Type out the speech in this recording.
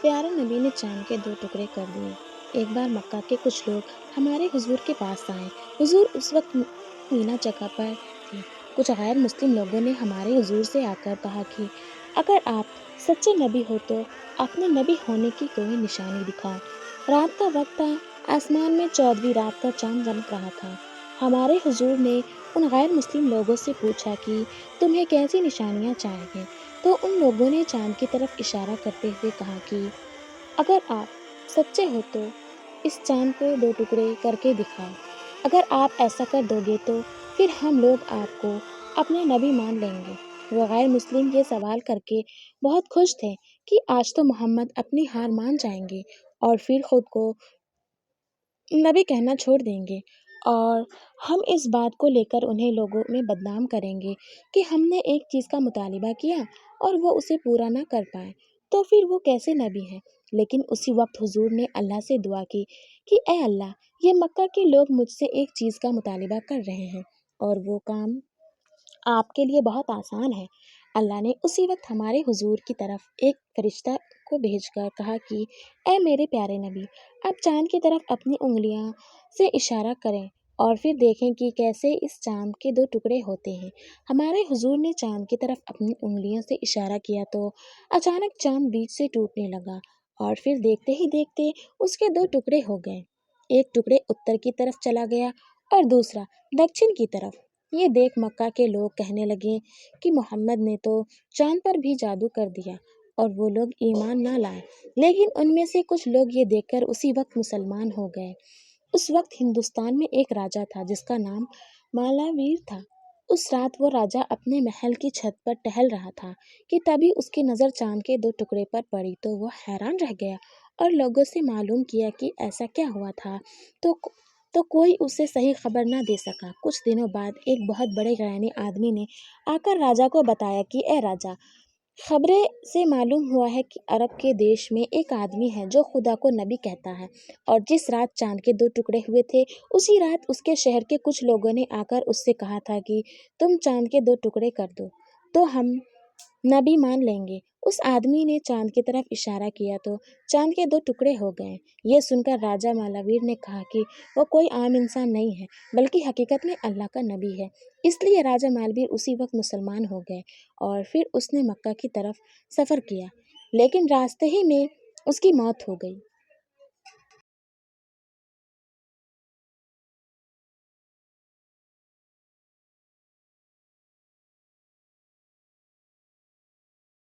پیارے نبی نے چاند کے 2 ٹکڑے کر دیے۔ ایک بار مکہ کے کچھ لوگ ہمارے حضور کے پاس آئے۔ حضور اس وقت مینا جگہ پر تھے۔ کچھ غیر مسلم لوگوں نے ہمارے حضور سے آ کر کہا کہ اگر آپ سچے نبی ہو تو اپنے نبی ہونے کی کوئی نشانی دکھاؤ۔ رات کا وقت تھا، آسمان میں 14ویں رات کا چاند چمک رہا تھا۔ ہمارے حضور نے ان غیر مسلم لوگوں سے پوچھا کہ تمہیں کیسی نشانیاں چاہیے، تو ان لوگوں نے چاند کی طرف اشارہ کرتے ہوئے کہا کہ اگر آپ سچے ہو تو اس چاند کو 2 ٹکڑے کر کے دکھاؤ۔ اگر آپ ایسا کر دو گے تو پھر ہم لوگ آپ کو اپنے نبی مان لیں گے۔ وہ غیر مسلم یہ سوال کر کے بہت خوش تھے کہ آج تو محمد اپنی ہار مان جائیں گے اور پھر خود کو نبی کہنا چھوڑ دیں گے، اور ہم اس بات کو لے کر انہیں لوگوں میں بدنام کریں گے کہ ہم نے ایک چیز کا مطالبہ کیا اور وہ اسے پورا نہ کر پائے، تو پھر وہ کیسے نبی ہیں۔ لیکن اسی وقت حضور نے اللہ سے دعا کی کہ اے اللہ، یہ مکہ کے لوگ مجھ سے ایک چیز کا مطالبہ کر رہے ہیں اور وہ کام آپ کے لیے بہت آسان ہے۔ اللہ نے اسی وقت ہمارے حضور کی طرف ایک فرشتہ کو بھیج کر کہا کہ اے میرے پیارے نبی، آپ چاند کی طرف اپنی انگلیاں سے اشارہ کریں اور پھر دیکھیں کہ کیسے اس چاند کے 2 ٹکڑے ہوتے ہیں۔ ہمارے حضور نے چاند کی طرف اپنی انگلیوں سے اشارہ کیا تو اچانک چاند بیچ سے ٹوٹنے لگا اور پھر دیکھتے ہی دیکھتے اس کے 2 ٹکڑے ہو گئے۔ ایک ٹکڑے اتر کی طرف چلا گیا اور دوسرا دکشن کی طرف۔ یہ دیکھ مکہ کے لوگ کہنے لگے کہ محمد نے تو چاند پر بھی جادو کر دیا، اور وہ لوگ ایمان نہ لائے۔ لیکن ان میں سے کچھ لوگ یہ دیکھ کر اسی وقت مسلمان ہو گئے۔ اس وقت ہندوستان میں ایک راجا تھا جس کا نام مالاویر تھا۔ اس رات وہ راجا اپنے محل کی چھت پر ٹہل رہا تھا کہ تبھی اس کی نظر چاند کے 2 ٹکڑے پر پڑی تو وہ حیران رہ گیا اور لوگوں سے معلوم کیا کہ ایسا کیا ہوا تھا، تو کوئی اسے صحیح خبر نہ دے سکا۔ کچھ دنوں بعد ایک بہت بڑے غیانی آدمی نے آ کر راجا کو بتایا کہ اے راجا، خبریں سے معلوم ہوا ہے کہ عرب کے دیش میں ایک آدمی ہے جو خدا کو نبی کہتا ہے، اور جس رات چاند کے 2 ٹکڑے ہوئے تھے اسی رات اس کے شہر کے کچھ لوگوں نے آ کر اس سے کہا تھا کہ تم چاند کے 2 ٹکڑے کر دو تو ہم نبی مان لیں گے۔ اس آدمی نے چاند کی طرف اشارہ کیا تو چاند کے 2 ٹکڑے ہو گئے۔ یہ سن کر راجا مالاویر نے کہا کہ وہ کوئی عام انسان نہیں ہے بلکہ حقیقت میں اللہ کا نبی ہے۔ اس لیے راجا مالاویر اسی وقت مسلمان ہو گئے اور پھر اس نے مکہ کی طرف سفر کیا، لیکن راستے ہی میں اس کی موت ہو گئی۔